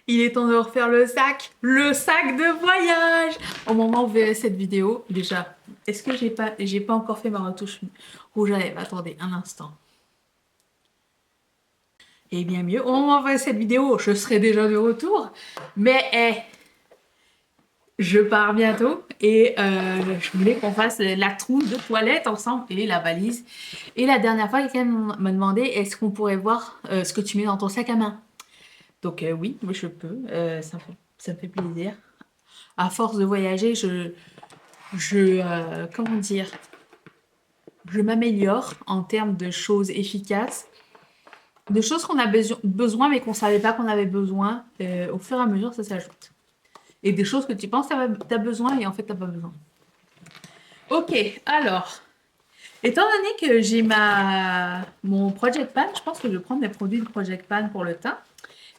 Il est temps de refaire le sac de voyage. Au moment où vous verrez cette vidéo, déjà, est-ce que j'ai pas encore fait ma retouche rouge à lèvres? Attendez un instant. Et bien mieux, au moment où vous verrez cette vidéo, je serai déjà de retour. Mais je pars bientôt et je voulais qu'on fasse la trousse de toilette ensemble et la valise. Et la dernière fois, quelqu'un m'a demandé est-ce qu'on pourrait voir ce que tu mets dans ton sac à main. Donc oui, je peux, ça me fait plaisir. À force de voyager, comment dire, je m'améliore en termes de choses efficaces, de choses qu'on a besoin mais qu'on savait pas qu'on avait besoin. Au fur et à mesure, ça s'ajoute. Et des choses que tu penses que t'as besoin et en fait t'as pas besoin. Ok, alors, étant donné que j'ai mon Project Pan, je pense que je vais prendre mes produits de Project Pan pour le teint.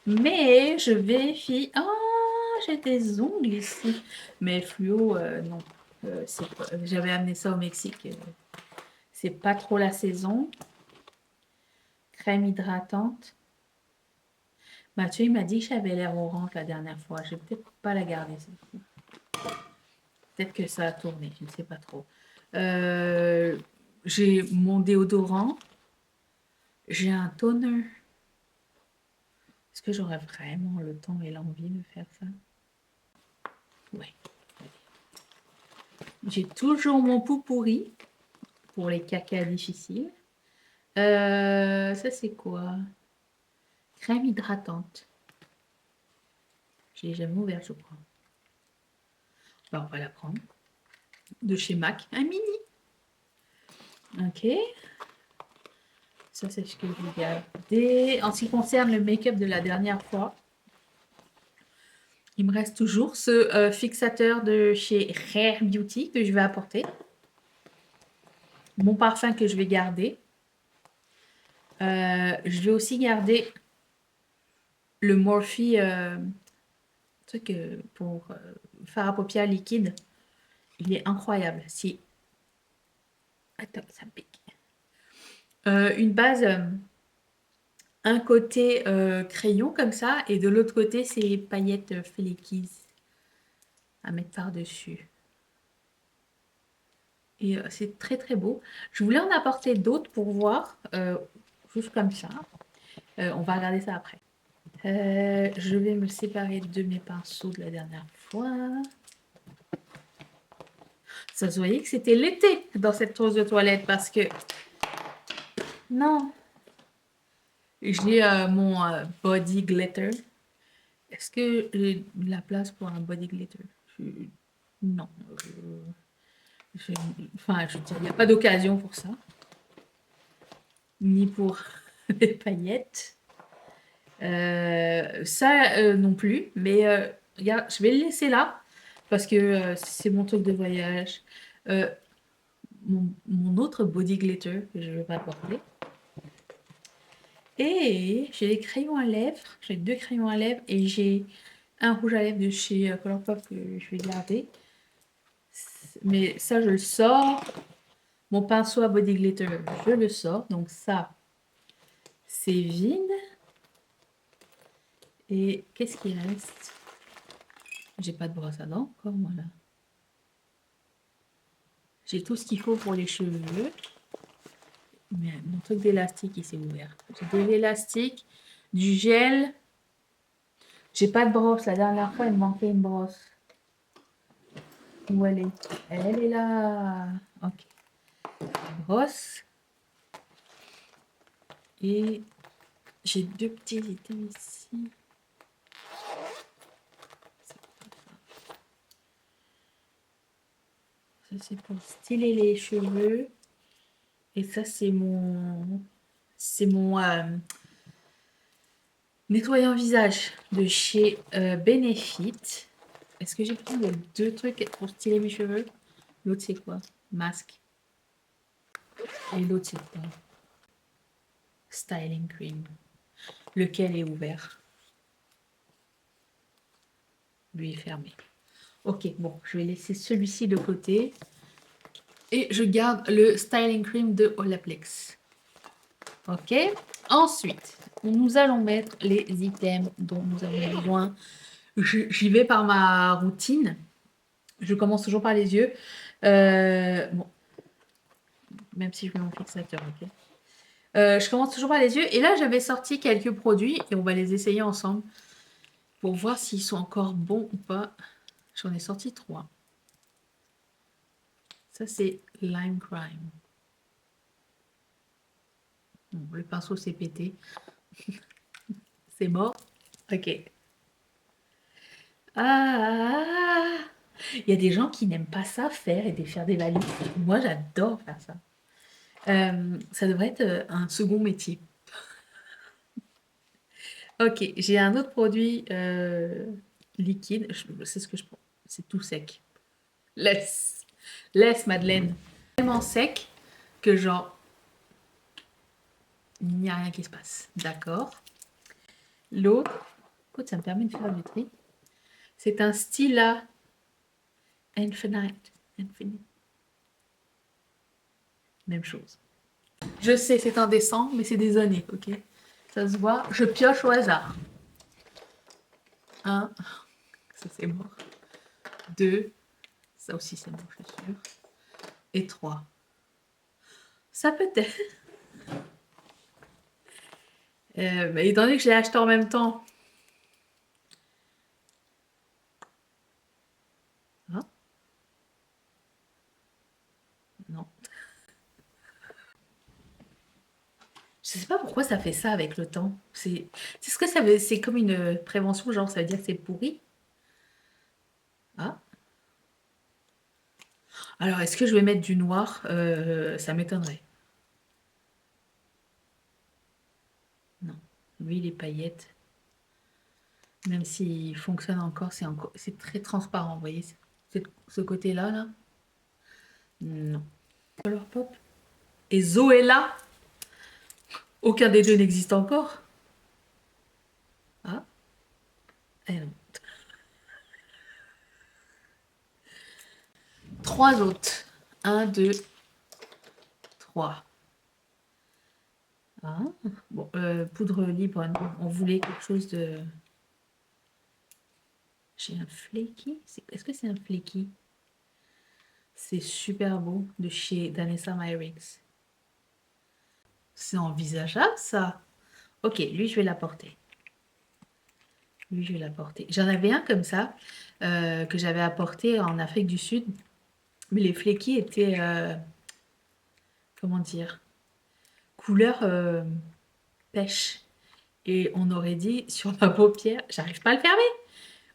Mais je vérifie. Oh, j'ai des ongles ici. Mais fluo, non. J'avais amené ça au Mexique. C'est pas trop la saison. Crème hydratante. Mathieu, il m'a dit que j'avais l'air orange la dernière fois. Je vais peut-être pas la garder cette fois. Peut-être que ça a tourné, je ne sais pas trop. J'ai mon déodorant. J'ai un toner. Est-ce que j'aurais vraiment le temps et l'envie de faire ça? Ouais. J'ai toujours mon pot pourri pour les cacas difficiles. Ça c'est quoi? Crème hydratante. Je l'ai jamais ouvert, je crois. Ben, on va la prendre. De chez MAC. Un mini. Ok. Ça c'est ce que j'ai gardé. En ce qui concerne le make-up de la dernière fois, il me reste toujours ce fixateur de chez Rare Beauty que je vais apporter. Mon parfum que je vais garder. Je vais aussi garder le Morphe truc pour fard à paupières liquide. Il est incroyable. Si. Attends, ça me pique. Une base, un côté crayon comme ça, et de l'autre côté, c'est paillettes flakies à mettre par-dessus. Et c'est très très beau. Je voulais en apporter d'autres pour voir, juste comme ça. On va regarder ça après. Je vais me séparer de mes pinceaux de la dernière fois. Ça se voyait que c'était l'été dans cette trousse de toilette parce que... Non. J'ai mon body glitter. Est-ce que j'ai de la place pour un body glitter? Non. Enfin, je veux dire, il n'y a pas d'occasion pour ça. Ni pour les paillettes. Ça non plus. Mais regarde, je vais le laisser là. Parce que c'est mon truc de voyage. Mon autre body glitter que je ne vais pas porter. Et j'ai des crayons à lèvres. J'ai 2 crayons à lèvres. Et j'ai un rouge à lèvres de chez Colourpop que je vais garder. Mais ça, je le sors. Mon pinceau à body glitter, je le sors. Donc ça, c'est vide. Et qu'est-ce qui reste? J'ai pas de brosse à dents encore, moi, là. J'ai tout ce qu'il faut pour les cheveux. Mais mon truc d'élastique, il s'est ouvert. J'ai de l'élastique, du gel. J'ai pas de brosse. La dernière fois, il me manquait une brosse. Où elle est? Elle est là. Ok. Brosse. Et j'ai 2 petits items ici. Ça, c'est pour styler les cheveux. Et ça, c'est mon nettoyant visage de chez Benefit. Est-ce que j'ai pris les 2 trucs pour styler mes cheveux? L'autre, c'est quoi? Masque. Et l'autre, c'est quoi? Styling cream. Lequel est ouvert? Lui est fermé. Ok, bon, je vais laisser celui-ci de côté. Et je garde le styling cream de Olaplex. Ok. Ensuite, Nous allons mettre les items dont nous avons besoin. J'y vais par ma routine. Je commence toujours par les yeux. Bon, même si je mets mon fixateur, ok. Je commence toujours par les yeux. Et là, j'avais sorti quelques produits et on va les essayer ensemble pour voir s'ils sont encore bons ou pas. J'en ai sorti 3. Ça, c'est Lime Crime. Bon, le pinceau s'est pété. C'est mort. Ok. Ah, il y a des gens qui n'aiment pas ça faire et faire des valises. Moi, j'adore faire ça. Ça devrait être un second métier. Ok, j'ai un autre produit liquide. C'est ce que je prends. C'est tout sec. Laisse. Laisse, Madeleine. Tellement sec que genre, il n'y a rien qui se passe. D'accord. L'autre, écoute, ça me permet de faire du tri. C'est un Stila Infinite. Même chose. Je sais, c'est indécent, mais c'est des années, ok? Ça se voit. Je pioche au hasard. 1, ça c'est mort. 2, ça aussi c'est mort, je suis sûre. Et 3. Ça peut être. Mais étant donné que je l'ai acheté en même temps. Hein? Non. Je sais pas pourquoi ça fait ça avec le temps. C'est ce que ça veut. C'est comme une prévention, genre ça veut dire que c'est pourri. Ah. Alors, est-ce que je vais mettre du noir? Ça m'étonnerait. Non. Lui, les paillettes. Même s'il fonctionne encore, c'est très transparent, vous voyez, ce côté-là, là. Non. Color Pop. Et Zoella, aucun des deux n'existe encore. Ah, eh non. 3 autres. 1, 2, 3. Ah, bon, poudre libre, non. On voulait quelque chose de... J'ai un flaky. Est-ce que c'est un flaky? C'est super beau de chez Danessa Myricks. C'est envisageable, ça. Ok, lui, je vais l'apporter. Lui, je vais l'apporter. J'en avais un comme ça, que j'avais apporté en Afrique du Sud. Mais les fléquis étaient, comment dire, couleur pêche. Et on aurait dit sur ma paupière, j'arrive pas à le fermer.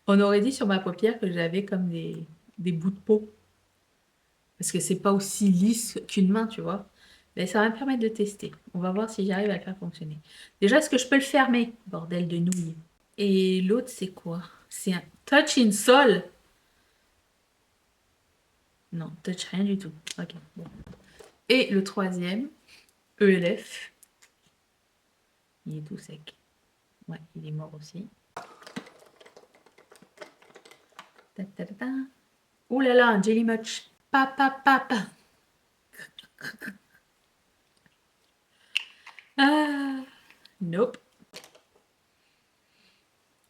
On aurait dit sur ma paupière que j'avais comme des bouts de peau. Parce que c'est pas aussi lisse qu'une main, tu vois. Mais ça va me permettre de tester. On va voir si j'arrive à le faire fonctionner. Déjà, est-ce que je peux le fermer? Bordel de nouilles. Et l'autre, c'est quoi? C'est un touch in sol. Non, touch rien du tout. Ok, bon. Et le troisième, ELF. Il est tout sec. Ouais, il est mort aussi. Ta, ta, ta, ta. Ouh là là, un Jelly Much. Papa, papa. Ah, nope.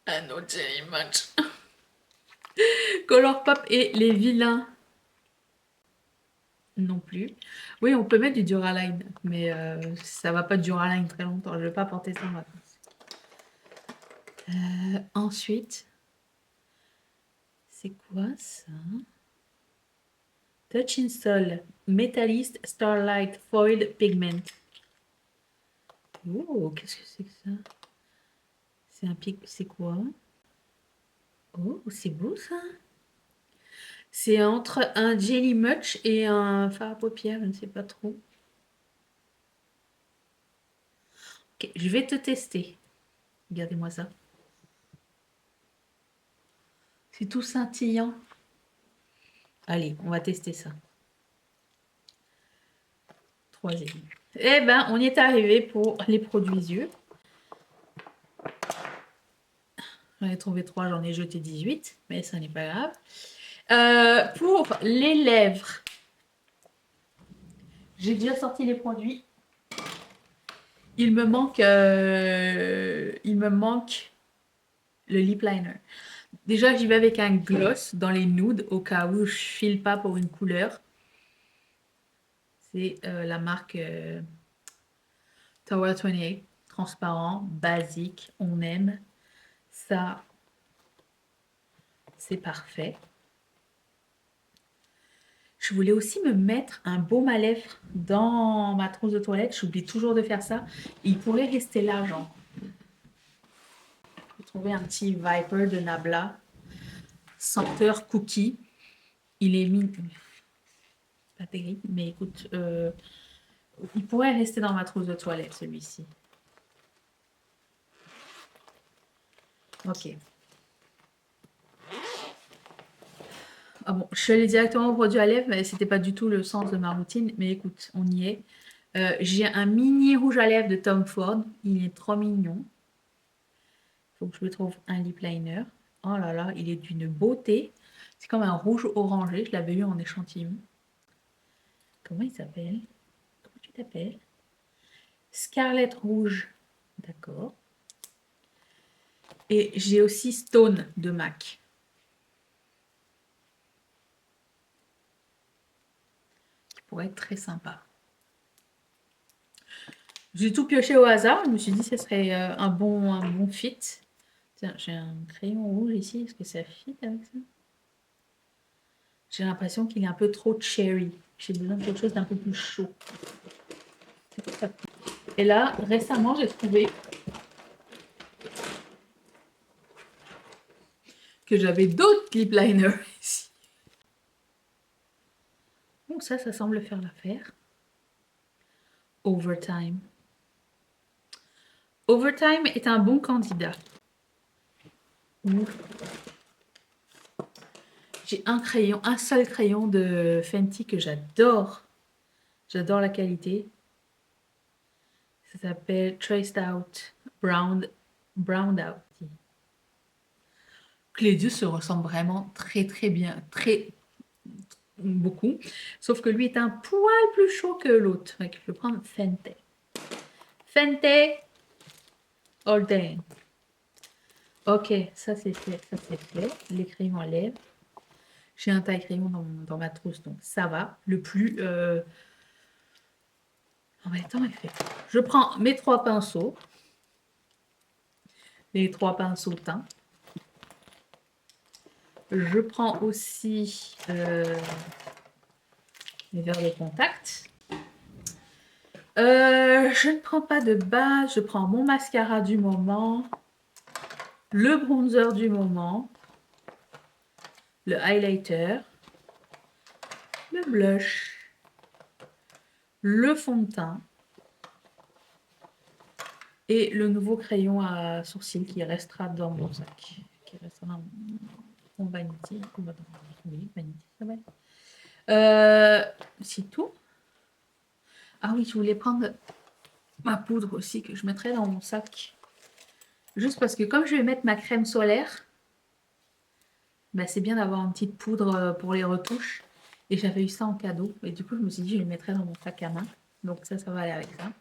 Un autre Jelly Much. Color Pop et les vilains. Non plus. Oui, on peut mettre du Duraline, mais ça va pas Duraline très longtemps. Je vais pas porter ça en vacances. Ensuite, c'est quoi ça? Touch in Sol, Metallist Starlight Foil Pigment. Oh, qu'est-ce que c'est que ça? C'est un pic. C'est quoi? Oh, c'est beau ça. C'est entre un Jelly Much et un fard à paupières, je ne sais pas trop. Ok, je vais te tester. Regardez-moi ça. C'est tout scintillant. Allez, on va tester ça. Troisième. Eh ben, on y est arrivé pour les produits yeux. J'en ai trouvé 3, j'en ai jeté 18, mais ça n'est pas grave. Pour les lèvres, j'ai déjà sorti les produits. il me manque le lip liner. Déjà, j'y vais avec un gloss dans les nudes au cas où je file pas pour une couleur. C'est la marque Tower 28, transparent, basique, on aime. Ça, c'est parfait. Je voulais aussi me mettre un baume à lèvres dans ma trousse de toilette. J'oublie toujours de faire ça. Il pourrait rester là, genre. J'ai trouvé un petit Viper de Nabla. Senteur cookie. Il est mis... Pas terrible, mais écoute, il pourrait rester dans ma trousse de toilette, celui-ci. Ok. Ah bon, je suis allée directement au produit à lèvres, mais c'était pas du tout le sens de ma routine. Mais écoute, on y est. J'ai un mini rouge à lèvres de Tom Ford. Il est trop mignon. Il faut que je me trouve un lip liner. Oh là là, il est d'une beauté. C'est comme un rouge orangé. Je l'avais eu en échantillon. Comment il s'appelle? Comment tu t'appelles? Scarlett Rouge. D'accord. Et j'ai aussi Stone de MAC. Qui pourrait être très sympa. J'ai tout pioché au hasard. Je me suis dit que ce serait un bon fit. Tiens, j'ai un crayon rouge ici. Est-ce que ça fit avec ça? J'ai l'impression qu'il est un peu trop cherry. J'ai besoin de quelque chose d'un peu plus chaud. Et là, récemment, j'ai trouvé que j'avais d'autres lip liners ici. Bon, ça semble faire l'affaire. Overtime. Overtime est un bon candidat. J'ai un seul crayon de Fenty que j'adore. J'adore la qualité. Ça s'appelle Traced Out Browned Out. Les deux se ressemblent vraiment très très bien, beaucoup. Sauf que lui est un poil plus chaud que l'autre. Je vais prendre Fenty. Fenty all day. Ok, ça c'est fait, Les crayons à lèvres. J'ai un taille crayon dans ma trousse, donc ça va. Le plus... En même temps, il fait... Je prends mes 3 pinceaux. Les 3 pinceaux teints. Je prends aussi mes verres de contact. Je ne prends pas de base. Je prends mon mascara du moment. Le bronzer du moment. Le highlighter. Le blush. Le fond de teint. Et le nouveau crayon à sourcils qui restera dans mon sac. Qui restera dans mon vanity. Oui, vanity, ça va. C'est tout. Ah oui, je voulais prendre ma poudre aussi que je mettrai dans mon sac. Juste parce que comme je vais mettre ma crème solaire, bah c'est bien d'avoir une petite poudre pour les retouches. Et j'avais eu ça en cadeau. Et du coup, je me suis dit, je le mettrai dans mon sac à main. Donc ça va aller avec ça.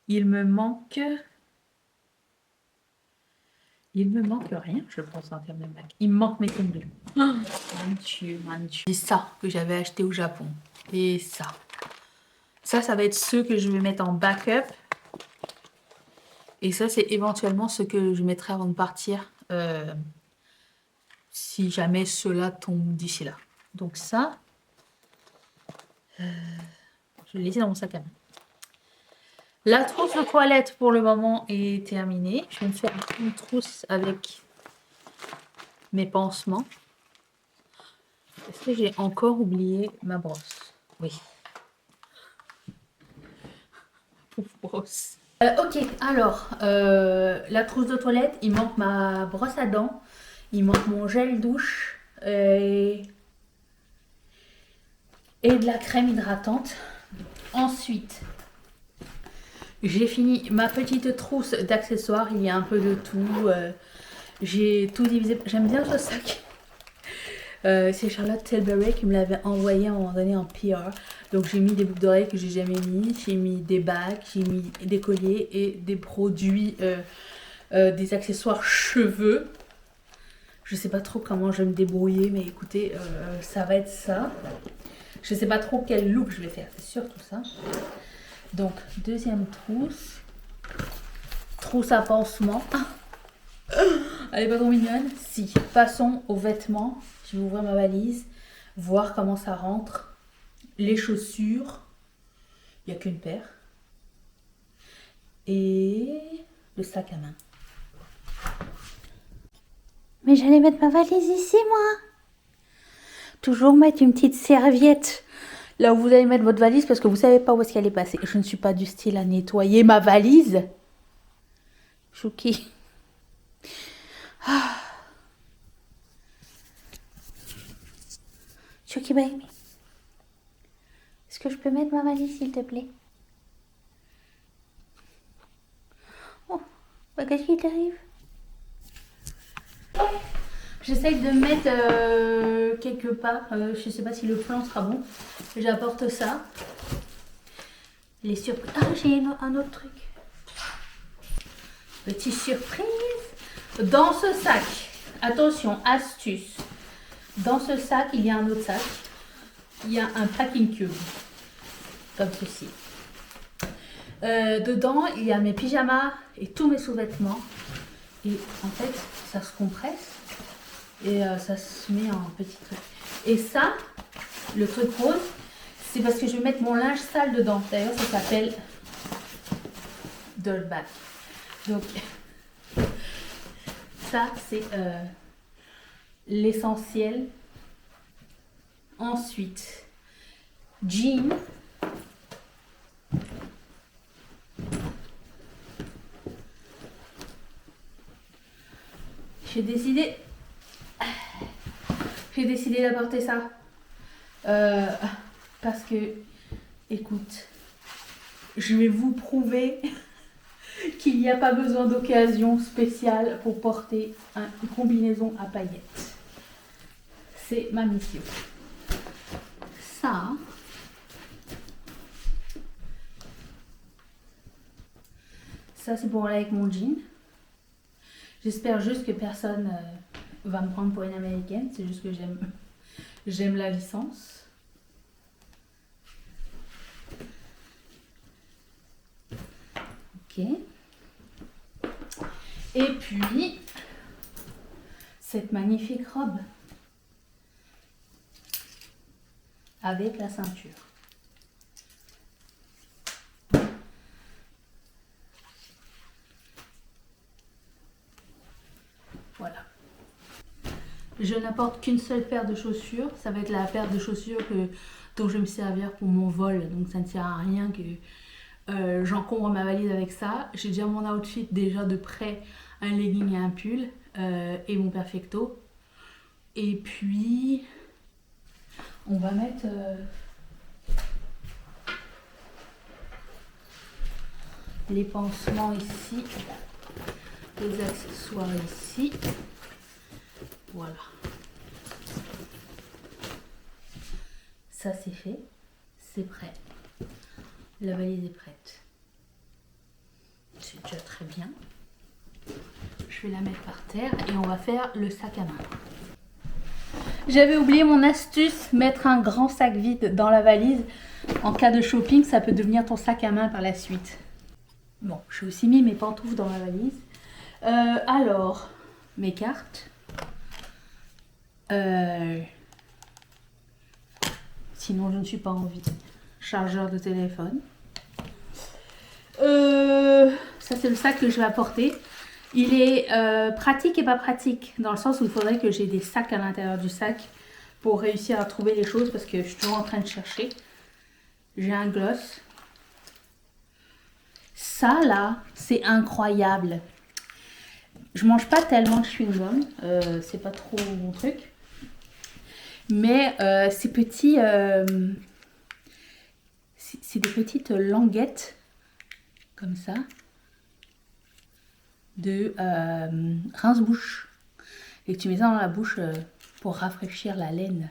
Il me manque rien, je pense, en termes de MAC. Il me manque mes tons bleus. Oh, mon Dieu. C'est ça que j'avais acheté au Japon. Et ça. Ça va être ceux que je vais mettre en backup. Et ça, c'est éventuellement ce que je mettrai avant de partir. Si jamais ceux-là tombent d'ici là. Donc ça, je l'ai laissé dans mon sac à main. La trousse de toilette pour le moment est terminée. Je vais me faire une trousse avec mes pansements. Est-ce que j'ai encore oublié ma brosse? Oui. Pauvre brosse. Ok, alors, la trousse de toilette, il manque ma brosse à dents, il manque mon gel douche et de la crème hydratante. Ensuite, j'ai fini ma petite trousse d'accessoires, il y a un peu de tout. J'ai tout divisé. J'aime bien ce sac. C'est Charlotte Tilbury qui me l'avait envoyé à un moment donné en PR. Donc j'ai mis des boucles d'oreilles que j'ai jamais mis, j'ai mis des bagues, j'ai mis des colliers et des produits, des accessoires cheveux. Je sais pas trop comment je vais me débrouiller, mais écoutez, ça va être ça. Je sais pas trop quel look je vais faire, c'est surtout ça. Donc deuxième trousse. Trousse à pansement. Elle est pas trop mignonne? Si. Passons aux vêtements. Je vais ouvrir ma valise, voir comment ça rentre. Les chaussures. Il n'y a qu'une paire. Et le sac à main. Mais j'allais mettre ma valise ici, moi. Toujours mettre une petite serviette là où vous allez mettre votre valise parce que vous savez pas où est-ce qu'elle est passée. Je ne suis pas du style à nettoyer ma valise. Chouki. Ah. Chouki baby. Est-ce que je peux mettre ma valise, s'il te plaît? Oh, bah, qu'est-ce qui t'arrive? J'essaye de mettre quelque part, je sais pas si le plan sera bon. J'apporte ça. Les surprises. Ah, j'ai un autre truc. Petite surprise. Dans ce sac, attention, astuce. Dans ce sac, il y a un autre sac. Il y a un packing cube. Comme ceci. Dedans, il y a mes pyjamas et tous mes sous-vêtements. Et en fait, ça se compresse. Et ça se met en petit truc. Et ça, le truc rose, c'est parce que je vais mettre mon linge sale dedans. D'ailleurs, ça s'appelle dirt bag. Donc, ça, c'est l'essentiel. Ensuite, jean. J'ai décidé d'apporter ça. Parce que, écoute, je vais vous prouver qu'il n'y a pas besoin d'occasion spéciale pour porter une combinaison à paillettes. C'est ma mission. Ça c'est pour aller avec mon jean. J'espère juste que personne va me prendre pour une américaine. C'est juste que j'aime la licence. Ok. Et puis, cette magnifique robe avec la ceinture. Voilà. Je n'apporte qu'une seule paire de chaussures. Ça va être la paire de chaussures dont je vais me servir pour mon vol. Donc ça ne sert à rien que j'encombre ma valise avec ça. J'ai déjà mon outfit déjà de près. Un legging et un pull. Et mon perfecto. Et puis, on va mettre... les pansements ici. Les accessoires ici. Voilà. Ça c'est fait. C'est prêt. La valise est prête. C'est déjà très bien. Je vais la mettre par terre et on va faire le sac à main. J'avais oublié mon astuce, mettre un grand sac vide dans la valise. En cas de shopping, ça peut devenir ton sac à main par la suite. Bon, j'ai aussi mis mes pantoufles dans la valise. Alors, mes cartes. Sinon, je ne suis pas en vie. Chargeur de téléphone. Ça, c'est le sac que je vais apporter. Il est pratique et pas pratique, dans le sens où il faudrait que j'ai des sacs à l'intérieur du sac pour réussir à trouver les choses, parce que je suis toujours en train de chercher. J'ai un gloss. Ça, là, c'est incroyable. Je mange pas tellement de chewing-gum, c'est pas trop mon truc. Mais ces petits... c'est des petites languettes, comme ça, de rince-bouche. Et que tu mets ça dans la bouche pour rafraîchir la laine.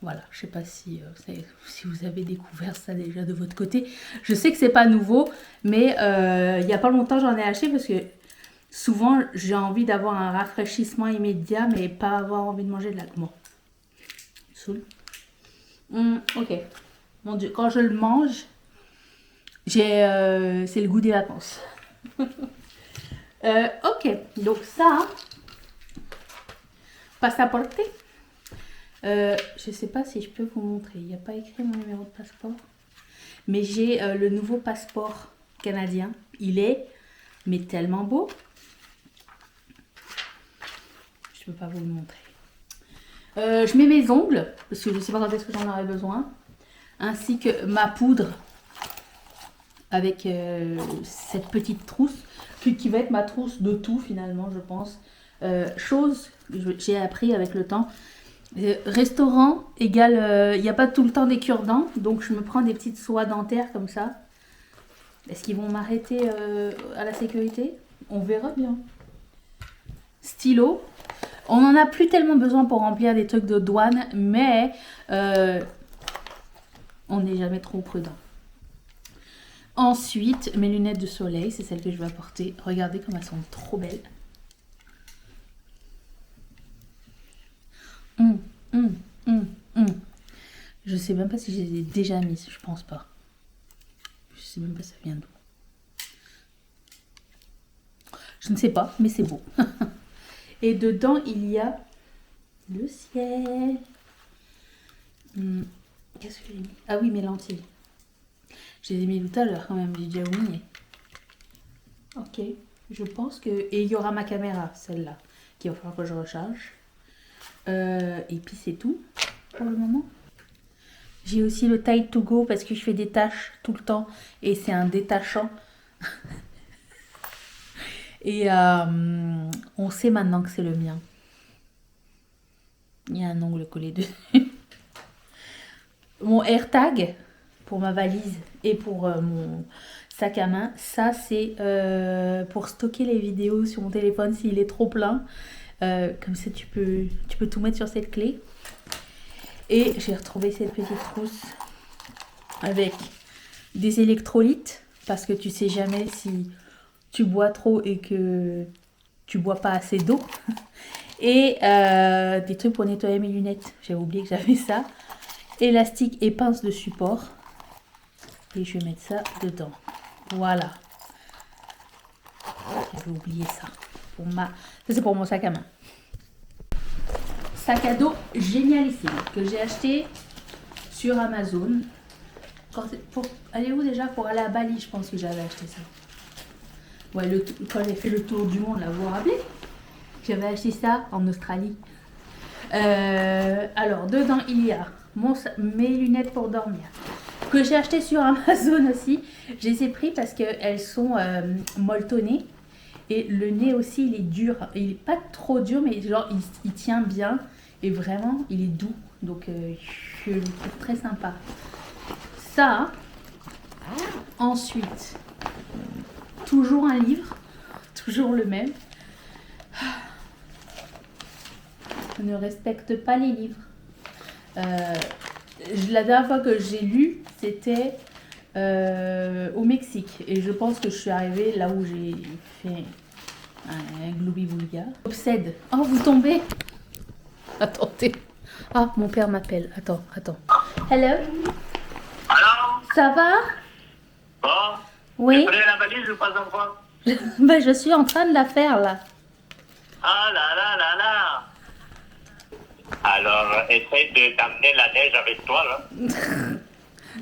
Voilà, je sais pas si vous avez découvert ça déjà de votre côté. Je sais que c'est pas nouveau, mais il y a pas longtemps j'en ai acheté parce que souvent j'ai envie d'avoir un rafraîchissement immédiat, mais pas avoir envie de manger de la... Bon, saoul. Ok, mon Dieu, quand je le mange, c'est le goût des vacances. Ok, donc ça, passaporte. Je sais pas si je peux vous montrer. Il n'y a pas écrit mon numéro de passeport. Mais j'ai le nouveau passeport canadien. Il est mais tellement beau. Je peux pas vous le montrer. Je mets mes ongles parce que je sais pas quand est-ce que j'en aurai besoin. Ainsi que ma poudre avec cette petite trousse qui va être ma trousse de tout finalement, je pense. Chose que j'ai appris avec le temps. Restaurant égale, il n'y a pas tout le temps des cure-dents, donc je me prends des petites soies dentaires comme ça. Est-ce qu'ils vont m'arrêter à la sécurité? On verra bien. Stylo. On n'en a plus tellement besoin pour remplir des trucs de douane, mais on n'est jamais trop prudent. Ensuite, mes lunettes de soleil, c'est celles que je vais apporter. Regardez comme elles sont trop belles. Je sais même pas si je les ai déjà mises, je pense pas. Je sais même pas ça vient d'où. Je ne sais pas, mais c'est beau. Et dedans, il y a le ciel. Qu'est-ce que j'ai mis? Ah oui, mes lentilles. Je les ai mis tout à l'heure quand même, j'ai déjà oublié. Ok, je pense que... Et il y aura ma caméra, celle-là, qu'il va falloir que je recharge. Et puis c'est tout pour le moment. J'ai aussi le Tide to Go parce que je fais des tâches tout le temps et c'est un détachant. Et on sait maintenant que c'est le mien. Il y a un ongle collé dessus. Mon AirTag pour ma valise et pour mon sac à main, ça c'est pour stocker les vidéos sur mon téléphone s'il est trop plein. Comme ça tu peux tout mettre sur cette clé. Et j'ai retrouvé cette petite trousse avec des électrolytes parce que tu sais jamais si tu bois trop et que tu bois pas assez d'eau. Et des trucs pour nettoyer mes lunettes. J'avais oublié que j'avais ça. Élastique et pince de support. Et je vais mettre ça dedans. Voilà. J'avais oublié ça. Ça c'est pour mon sac à main. Sac à dos génialissime que j'ai acheté sur Amazon. Allez où déjà? Pour aller à Bali, je pense que j'avais acheté ça. Ouais, quand j'ai fait le tour du monde, là, vous vous rappelez? J'avais acheté ça en Australie. Alors, dedans, il y a mes lunettes pour dormir. Que j'ai acheté sur Amazon aussi. Je les ai pris parce qu'elles sont molletonnées. Et le nez aussi, il est dur. Il n'est pas trop dur, mais genre, il tient bien. Et vraiment, il est doux. Donc, je le trouve très sympa. Ça. Ensuite, toujours un livre. Toujours le même. Je ne respecte pas les livres. La dernière fois que j'ai lu, c'était au Mexique. Et je pense que je suis arrivée là où j'ai fait un globi-boulga. Obsède. Oh, vous tombez. Attendez. Ah, mon père m'appelle. Attends. Hello. Alors, Ça va? bon, Oui. tu prenais la valise ou pas encore? Ben, je suis en train de la faire là. Ah là là là là. Alors, essaye de t'amener la neige avec toi, là.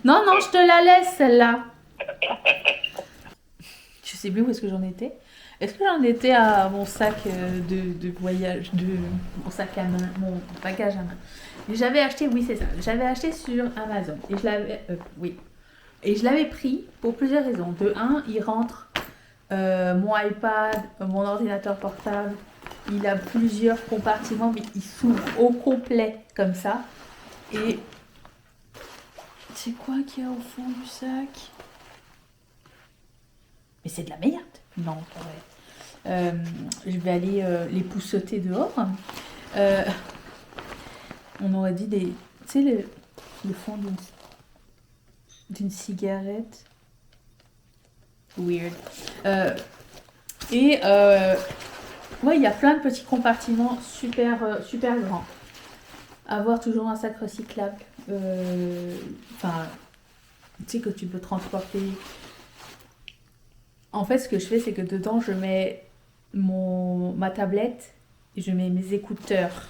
Non, je te la laisse celle-là. Je sais plus où est-ce que j'en étais. Est-ce que j'en étais à mon sac de voyage, mon sac à main, mon bagage à main? J'avais acheté, oui c'est ça, j'avais acheté sur Amazon et je l'avais pris pour plusieurs raisons. De un, il rentre mon iPad, mon ordinateur portable, il a plusieurs compartiments mais il s'ouvre au complet comme ça. Et c'est quoi qu'il y a au fond du sac? Mais c'est de la merde. Non, pas vrai. Je vais aller les pousseter dehors. On aurait dit des... tu sais, le fond d'une cigarette. Weird. Ouais, il y a plein de petits compartiments super grands. Avoir toujours un sac recyclable. Enfin, tu sais que tu peux transporter. En fait, ce que je fais, c'est que dedans, je mets ma tablette et je mets mes écouteurs.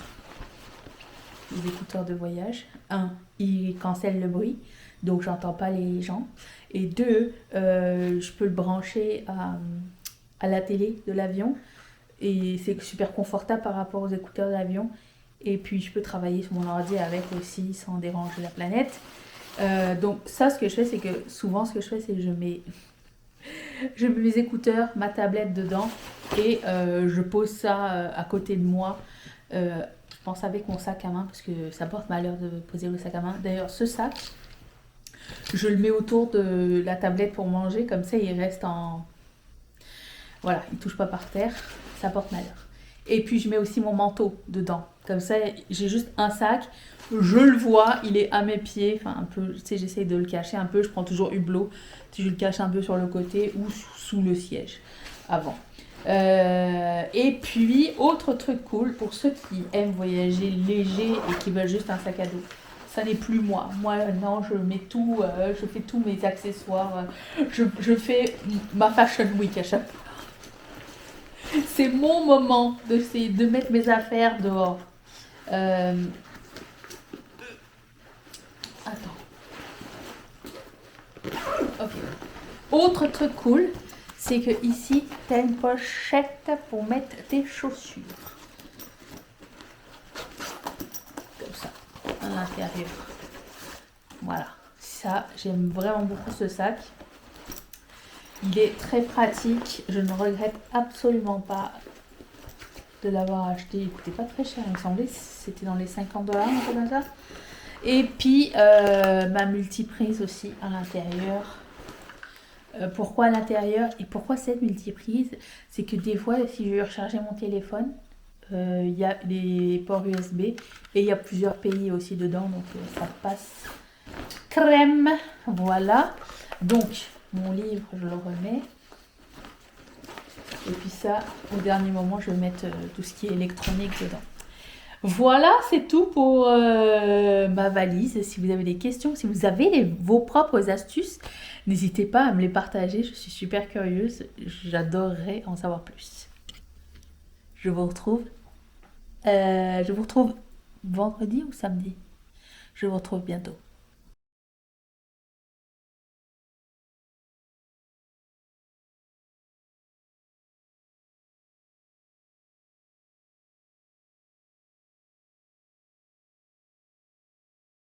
Les écouteurs de voyage. Un, ils cancellent le bruit, donc j'entends pas les gens. Et deux, je peux le brancher à la télé de l'avion. Et c'est super confortable par rapport aux écouteurs de l'avion. Et puis je peux travailler sur mon ordi avec aussi sans déranger la planète. Donc ça, ce que je fais, c'est que souvent ce que je fais, c'est que je mets mes écouteurs, ma tablette dedans et je pose ça à côté de moi. Je pense avec mon sac à main parce que ça porte malheur de poser le sac à main. D'ailleurs, ce sac, je le mets autour de la tablette pour manger, comme ça il reste en... Voilà, il touche pas par terre, ça porte malheur. Et puis je mets aussi mon manteau dedans, comme ça j'ai juste un sac, je le vois, il est à mes pieds, enfin un peu, tu sais, j'essaye de le cacher un peu, je prends toujours Hublot, je le cache un peu sur le côté ou sous le siège, avant. Et puis, autre truc cool, pour ceux qui aiment voyager léger et qui veulent juste un sac à dos, ça n'est plus moi. Moi, non, je mets tout, je fais tous mes accessoires, je fais ma fashion week à chaque fois. C'est mon moment de mettre mes affaires dehors. Attends. Ok. Autre truc cool, c'est que ici, tu as une pochette pour mettre tes chaussures. Comme ça, à l'intérieur. Voilà. Ça, j'aime vraiment beaucoup ce sac. Il est très pratique. Je ne regrette absolument pas de l'avoir acheté. Il coûtait pas très cher, il me semblait. C'était dans les $50, un peu comme ça. Et puis, ma multiprise aussi à l'intérieur. Pourquoi à l'intérieur et pourquoi cette multiprise? C'est que des fois, si je veux recharger mon téléphone, il y a les ports USB et il y a plusieurs pays aussi dedans, donc ça passe crème. Voilà. Donc, mon livre, je le remets. Et puis ça, au dernier moment, je vais mettre tout ce qui est électronique dedans. Voilà, c'est tout pour ma valise. Si vous avez des questions, si vous avez vos propres astuces, n'hésitez pas à me les partager. Je suis super curieuse. J'adorerais en savoir plus. Je vous retrouve vendredi ou samedi? Je vous retrouve bientôt.